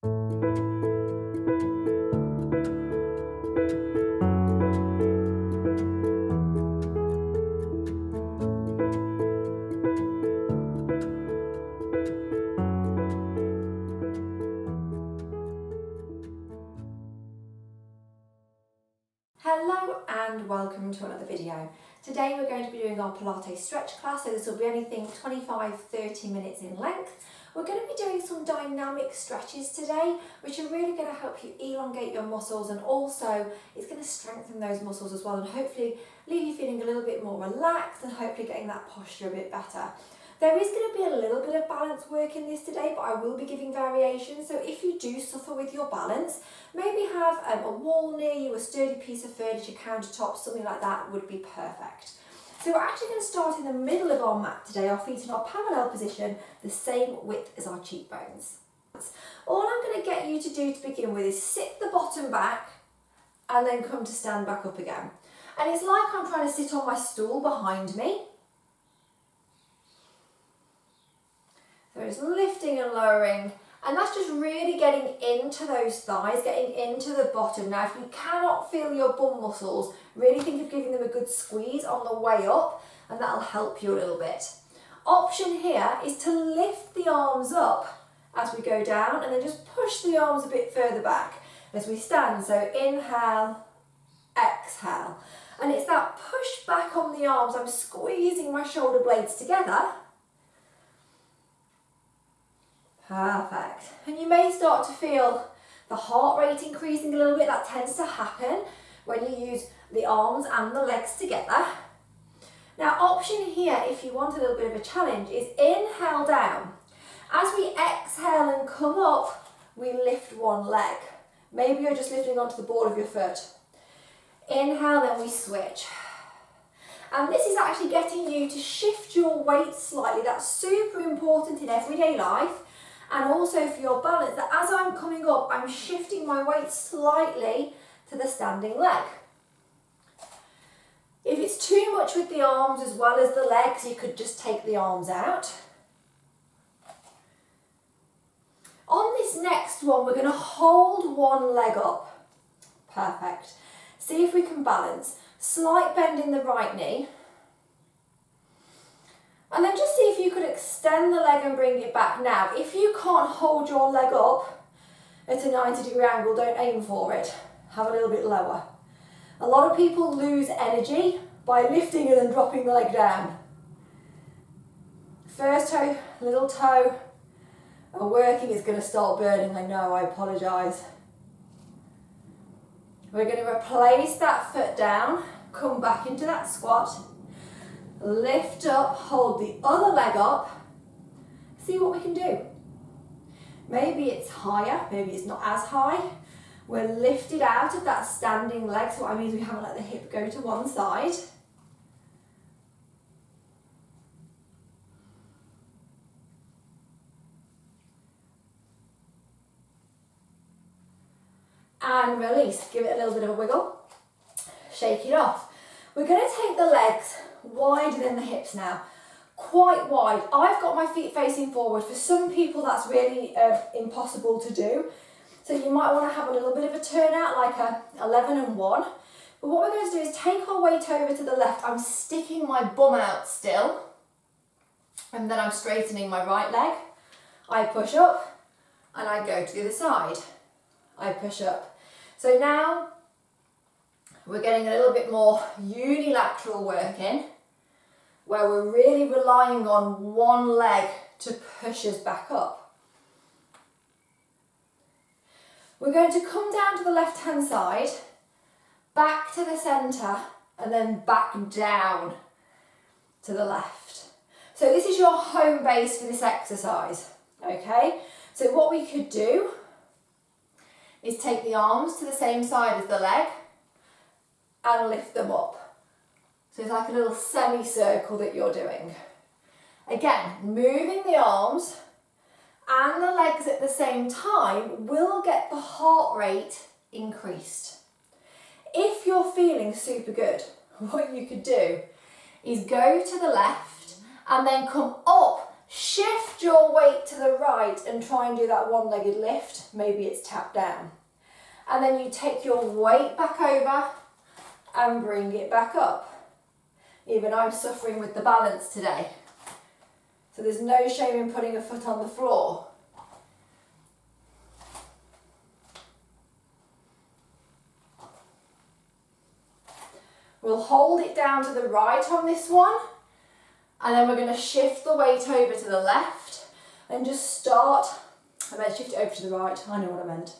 Hello and welcome to another video. Today we're going to be doing our Pilates stretch class, so this will be anything 25-30 minutes in length. We're going to be doing some dynamic stretches today, which are really going to help you elongate your muscles, and also it's going to strengthen those muscles as well, and hopefully leave you feeling a little bit more relaxed and hopefully getting that posture a bit better. There is going to be a little bit of balance work in this today, but I will be giving variations. So if you do suffer with your balance, maybe have a wall near you, a sturdy piece of furniture, countertop, something like that would be perfect. So we're actually going to start in the middle of our mat today, our feet in our parallel position, the same width as our cheekbones. All I'm going to get you to do to begin with is sit the bottom back and then come to stand back up again. And it's like I'm trying to sit on my stool behind me. So it's lifting and lowering, and that's just really getting into those thighs, getting into the bottom. Now, if you cannot feel your bum muscles, really think of giving them a good squeeze on the way up, and that'll help you a little bit. Option here is to lift the arms up as we go down, and then just push the arms a bit further back as we stand. So inhale, exhale. And it's that push back on the arms. I'm squeezing my shoulder blades together. Perfect. And you may start to feel the heart rate increasing a little bit. That tends to happen when you use the arms and the legs together. Now, option here, if you want a little bit of a challenge, is inhale down. As we exhale and come up, we lift one leg. Maybe you're just lifting onto the ball of your foot. Inhale, then we switch. And this is actually getting you to shift your weight slightly. That's super important in everyday life. And also for your balance, that as I'm coming up, I'm shifting my weight slightly to the standing leg. If it's too much with the arms as well as the legs, you could just take the arms out. On this next one, we're going to hold one leg up. Perfect. See if we can balance. Slight bend in the right knee. And then just see if you could extend the leg and bring it back. Now, if you can't hold your leg up at a 90-degree angle, don't aim for it. Have a little bit lower. A lot of people lose energy by lifting and then dropping the leg down. First toe, little toe, and working is going to start burning. I know, I apologise. We're going to replace that foot down, come back into that squat. Lift up, hold the other leg up, see what we can do. Maybe it's higher, maybe it's not as high. We're lifted out of that standing leg, so what I mean is we haven't let the hip go to one side. And release, give it a little bit of a wiggle, shake it off. We're going to take the legs wider than the hips now, quite wide. I've got my feet facing forward. For some people that's really impossible to do, so you might want to have a little bit of a turnout, like a 11 and 1. But what we're going to do is take our weight over to the left. I'm sticking my bum out still, and then I'm straightening my right leg. I push up and I go to the other side. I push up. So now we're getting a little bit more unilateral work in, where we're really relying on one leg to push us back up. We're going to come down to the left-hand side, back to the centre, and then back down to the left. So this is your home base for this exercise, okay? So what we could do is take the arms to the same side as the leg and lift them up. So it's like a little semicircle that you're doing. Again, moving the arms and the legs at the same time will get the heart rate increased. If you're feeling super good, what you could do is go to the left and then come up, Shift your weight to the right and try and do that one-legged lift. Maybe it's tap down. And then you take your weight back over and bring it back up. Even I'm suffering with the balance today. So there's no shame in putting a foot on the floor. We'll hold it down to the right on this one, and then we're going to shift the weight over to the left and just start. I meant shift it over to the right, I know what I meant.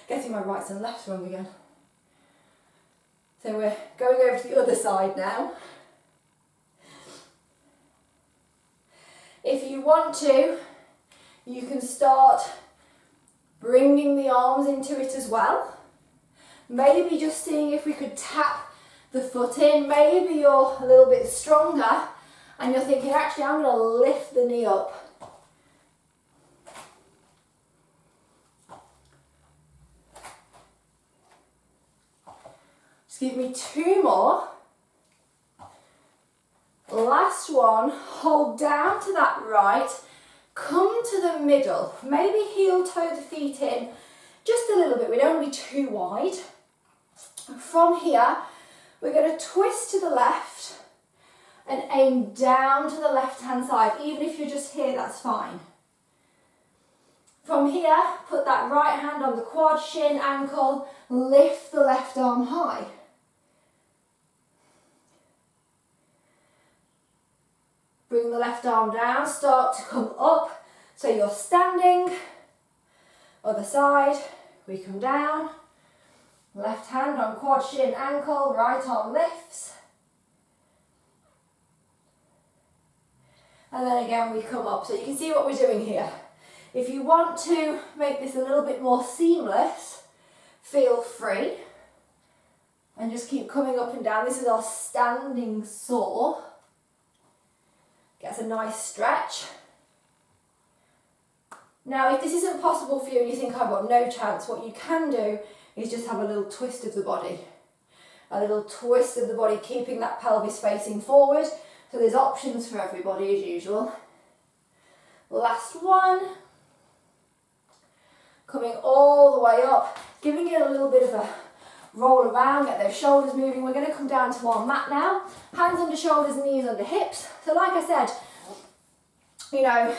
Getting my rights and lefts wrong again. So we're going over to the other side now. If you want to, you can start bringing the arms into it as well. Maybe just seeing if we could tap the foot in. Maybe you're a little bit stronger and you're thinking, actually, I'm going to lift the knee up. Just give me 2 more. Last one, hold down to that right, come to the middle, maybe heel toe the feet in just a little bit, we don't want to be too wide. From here, we're going to twist to the left and aim down to the left hand side. Even if you're just here, that's fine. From here, put that right hand on the quad, shin, ankle, lift the left arm high. Bring the left arm down, start to come up, so you're standing. Other side, we come down. Left hand on quad, shin, ankle, right arm lifts. And then again we come up, so you can see what we're doing here. If you want to make this a little bit more seamless, feel free. And just keep coming up and down. This is our standing saw. Gets a nice stretch. Now, if this isn't possible for you and you think I've got no chance, what you can do is just have a little twist of the body. A little twist of the body, keeping that pelvis facing forward. So there's options for everybody as usual. Last one. Coming all the way up, giving it a little bit of a roll around, get those shoulders moving. We're going to come down to our mat now. Hands under shoulders, knees under hips. So like I said, you know,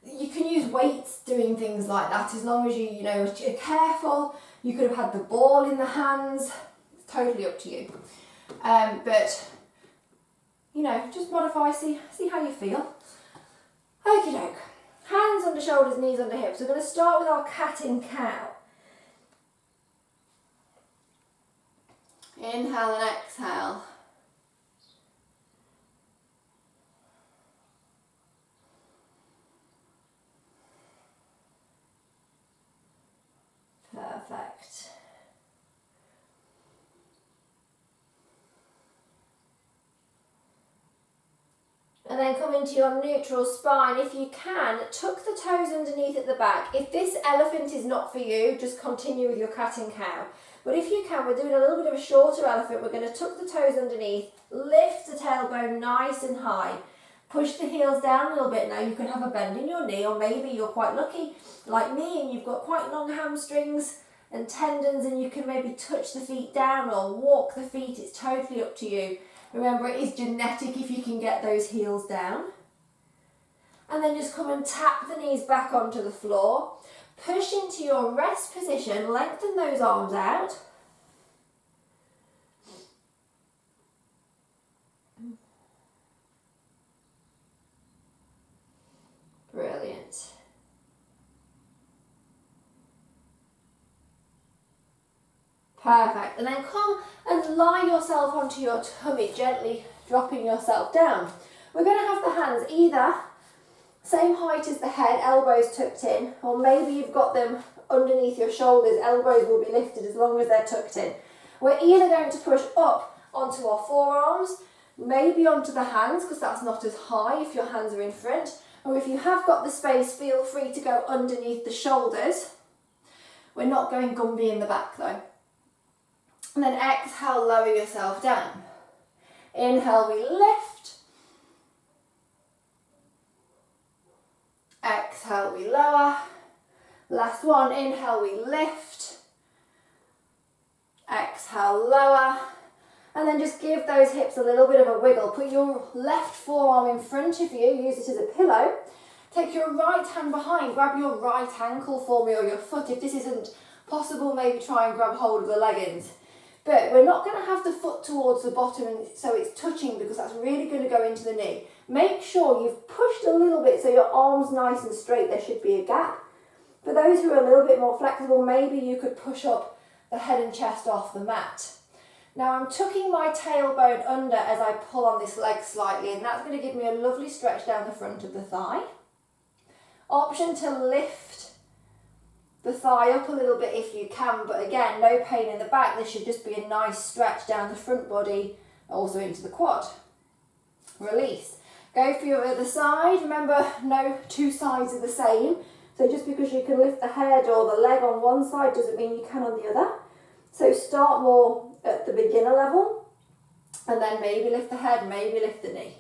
you can use weights doing things like that as long as you know, you're careful. You could have had the ball in the hands. It's totally up to you. But, you know, just modify, see how you feel. Okie doke. Hands under shoulders, knees under hips. We're going to start with our cat and cow. Inhale and exhale. Perfect. And then come into your neutral spine. If you can, tuck the toes underneath at the back. If this elephant is not for you, just continue with your cat and cow. But if you can, we're doing a little bit of a shorter elephant. We're going to tuck the toes underneath, lift the tailbone nice and high. Push the heels down a little bit. Now you can have a bend in your knee, or maybe you're quite lucky like me and you've got quite long hamstrings and tendons and you can maybe touch the feet down or walk the feet. It's totally up to you. Remember, it is genetic if you can get those heels down. And then just come and tap the knees back onto the floor. Push into your rest position, lengthen those arms out. Brilliant. Perfect. And then come and lie yourself onto your tummy, gently dropping yourself down. We're going to have the hands either same height as the head, elbows tucked in, or maybe you've got them underneath your shoulders, elbows will be lifted as long as they're tucked in. We're either going to push up onto our forearms, maybe onto the hands, because that's not as high if your hands are in front, or if you have got the space, feel free to go underneath the shoulders. We're not going Gumby in the back though. And then exhale, lower yourself down. Inhale, we lift. Exhale, we lower. Last one, inhale, we lift. Exhale, lower. And then just give those hips a little bit of a wiggle. Put your left forearm in front of you, use it as a pillow. Take your right hand behind, grab your right ankle for me or your foot. If this isn't possible, maybe try and grab hold of the leggings. But we're not going to have the foot towards the bottom and so it's touching because that's really going to go into the knee. Make sure you've pushed a little bit so your arm's nice and straight. There should be a gap. For those who are a little bit more flexible, maybe you could push up the head and chest off the mat. Now I'm tucking my tailbone under as I pull on this leg slightly, and that's going to give me a lovely stretch down the front of the thigh. Option to lift the thigh up a little bit if you can, but again, no pain in the back. This should just be a nice stretch down the front body, also into the quad. Release. Go for your other side. Remember, no two sides are the same. So just because you can lift the head or the leg on one side doesn't mean you can on the other. So start more at the beginner level and then maybe lift the head, maybe lift the knee.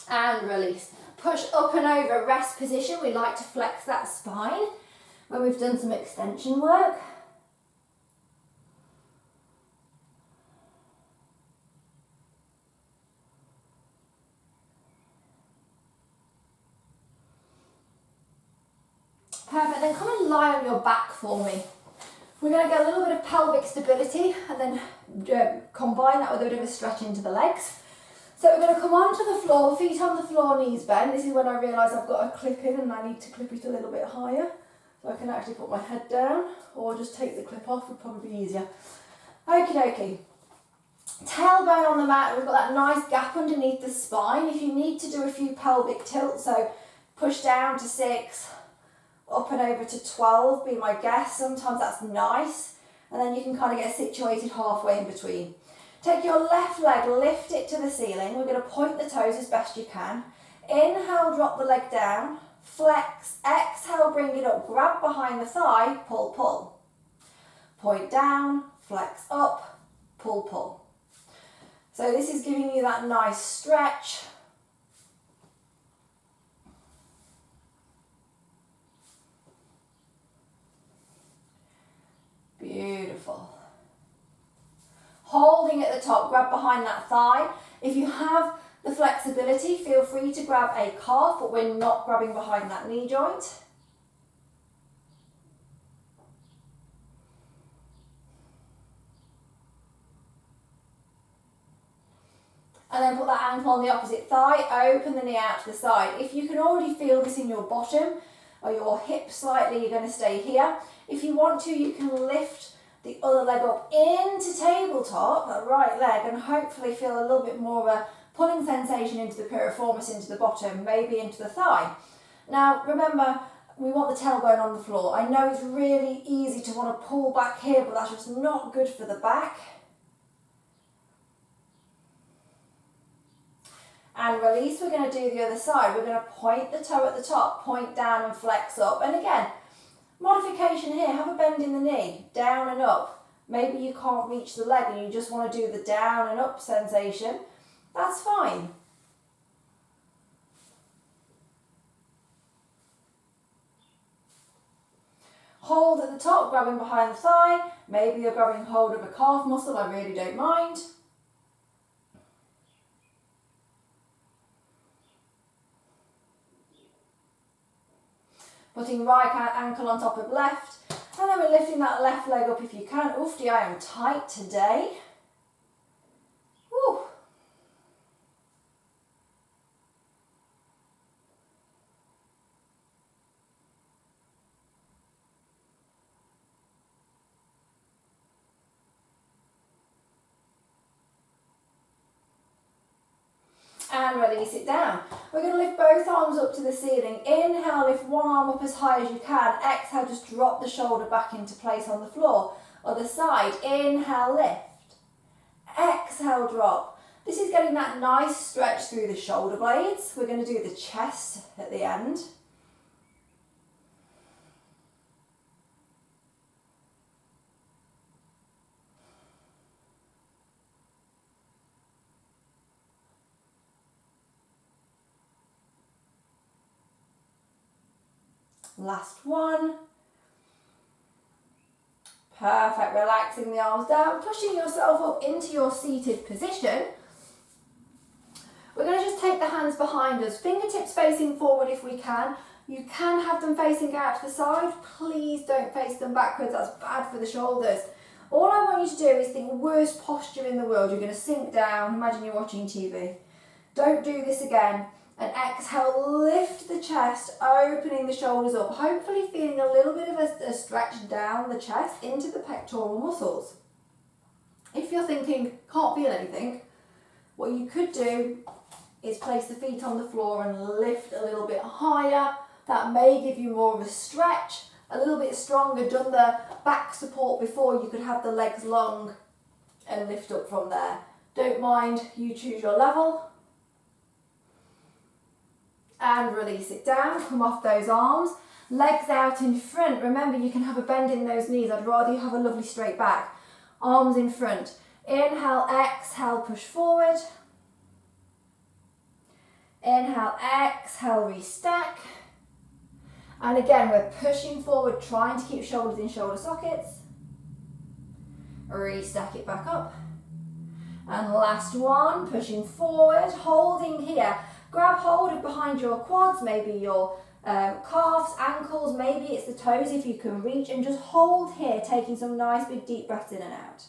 And release. Push up and over, rest position. We like to flex that spine when we've done some extension work. Perfect, then come and lie on your back for me. We're going to get a little bit of pelvic stability and then combine that with a bit of a stretch into the legs. So we're going to come onto the floor, feet on the floor, knees bent. This is when I realise I've got a clip in and I need to clip it a little bit higher. So I can actually put my head down or just take the clip off, would probably be easier. Okie dokie. Tailbone on the mat, we've got that nice gap underneath the spine. If you need to do a few pelvic tilts, so push down to 6, up and over to 12, be my guess. Sometimes that's nice. And then you can kind of get situated halfway in between. Take your left leg, lift it to the ceiling. We're going to point the toes as best you can. Inhale, drop the leg down. Flex, exhale, bring it up. Grab behind the thigh, pull, pull. Point down, flex up, pull, pull. So this is giving you that nice stretch. Beautiful. Holding at the top, grab behind that thigh. If you have the flexibility, feel free to grab a calf, but we're not grabbing behind that knee joint. And then put that ankle on the opposite thigh, open the knee out to the side. If you can already feel this in your bottom or your hip slightly, you're going to stay here. If you want to, you can lift the other leg up into tabletop, that right leg, and hopefully feel a little bit more of a pulling sensation into the piriformis, into the bottom, maybe into the thigh. Now remember, we want the tailbone on the floor. I know it's really easy to want to pull back here, but that's just not good for the back. And release, we're going to do the other side. We're going to point the toe at the top, point down and flex up. And again, modification here, have a bend in the knee, down and up. Maybe you can't reach the leg and you just want to do the down and up sensation. That's fine. Hold at the top, grabbing behind the thigh. Maybe you're grabbing hold of a calf muscle, I really don't mind. Putting right ankle on top of left, and then we're lifting that left leg up if you can. Oofty, I am tight today. Woo. And release it down. We're going to lift both arms up to the ceiling. Inhale, lift one arm up as high as you can. Exhale, just drop the shoulder back into place on the floor. Other side, inhale, lift. Exhale, drop. This is getting that nice stretch through the shoulder blades. We're going to do the chest at the end. Last one. Perfect, relaxing the arms down, pushing yourself up into your seated position. We're going to just take the hands behind us, fingertips facing forward if we can. You can have them facing out to the side. Please don't face them backwards, that's bad for the shoulders. All I want you to do is think worst posture in the world. You're going to sink down, imagine you're watching TV. Don't do this again. And exhale, lift the chest, opening the shoulders up, hopefully feeling a little bit of a stretch down the chest into the pectoral muscles. If you're thinking, can't feel anything, what you could do is place the feet on the floor and lift a little bit higher. That may give you more of a stretch, a little bit stronger. Done the back support before, you could have the legs long and lift up from there. Don't mind, you choose your level. And release it down, come off those arms, legs out in front. Remember, you can have a bend in those knees. I'd rather you have a lovely straight back. Arms in front. Inhale, exhale, push forward. Inhale, exhale, restack. And again, we're pushing forward, trying to keep shoulders in shoulder sockets. Restack it back up. And last one, pushing forward, holding here. Grab hold of behind your quads, maybe your calves, ankles, maybe it's the toes if you can reach, and just hold here, taking some nice big deep breaths in and out.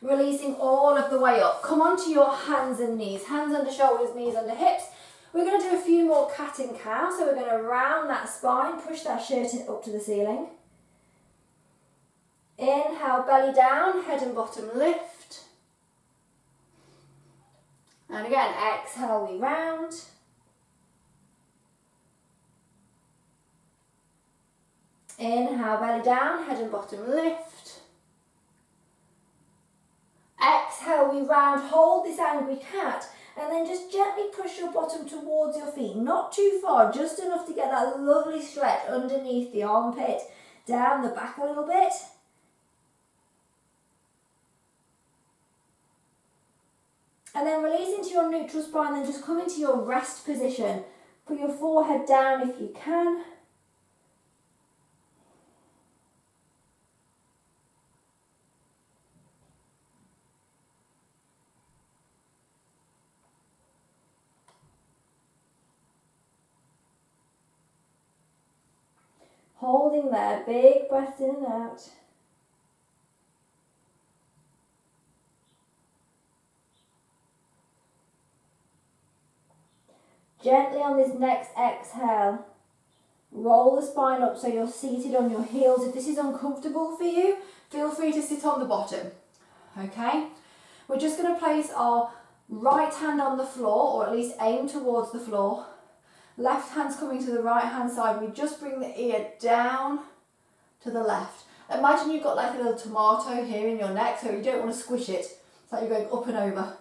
Releasing all of the way up. Come onto your hands and knees, hands under shoulders, knees under hips. We're going to do a few more cat and cow, so we're going to round that spine, push that shirt up to the ceiling. Inhale, belly down, head and bottom lift. And again, exhale, we round. Inhale, belly down, head and bottom lift. Exhale, we round, hold this angry cat. And then just gently push your bottom towards your feet, not too far, just enough to get that lovely stretch underneath the armpit, down the back a little bit. And then release into your neutral spine, then just come into your rest position. Put your forehead down if you can. Holding there, big breaths in and out. Gently on this next exhale, roll the spine up so you're seated on your heels. If this is uncomfortable for you, feel free to sit on the bottom. Okay? We're just going to place our right hand on the floor, or at least aim towards the floor. Left hand's coming to the right hand side. We just bring the ear down to the left. Imagine you've got like a little tomato here in your neck, so you don't want to squish it. It's like you're going up and over.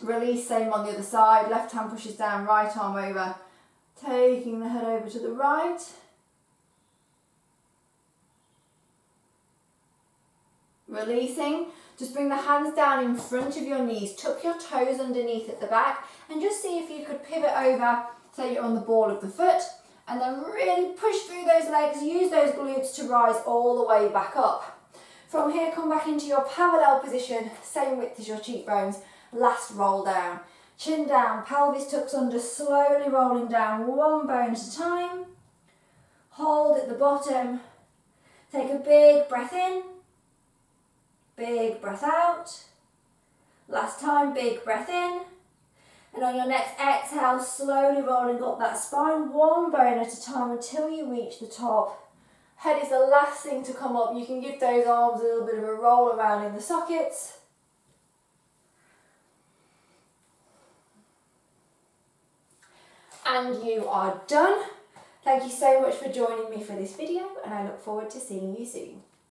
Release, same on the other side. Left hand pushes down, right arm over. Taking the head over to the right. Releasing. Just bring the hands down in front of your knees, tuck your toes underneath at the back, and just see if you could pivot over, so you're on the ball of the foot, and then really push through those legs, use those glutes to rise all the way back up. From here, come back into your parallel position, same width as your cheekbones, last roll down. Chin down, pelvis tucks under, slowly rolling down, one bone at a time. Hold at the bottom, take a big breath in. Big breath out. Last time, big breath in. And on your next exhale, slowly rolling up that spine, one bone at a time until you reach the top. Head is the last thing to come up. You can give those arms a little bit of a roll around in the sockets. And you are done. Thank you so much for joining me for this video, and I look forward to seeing you soon.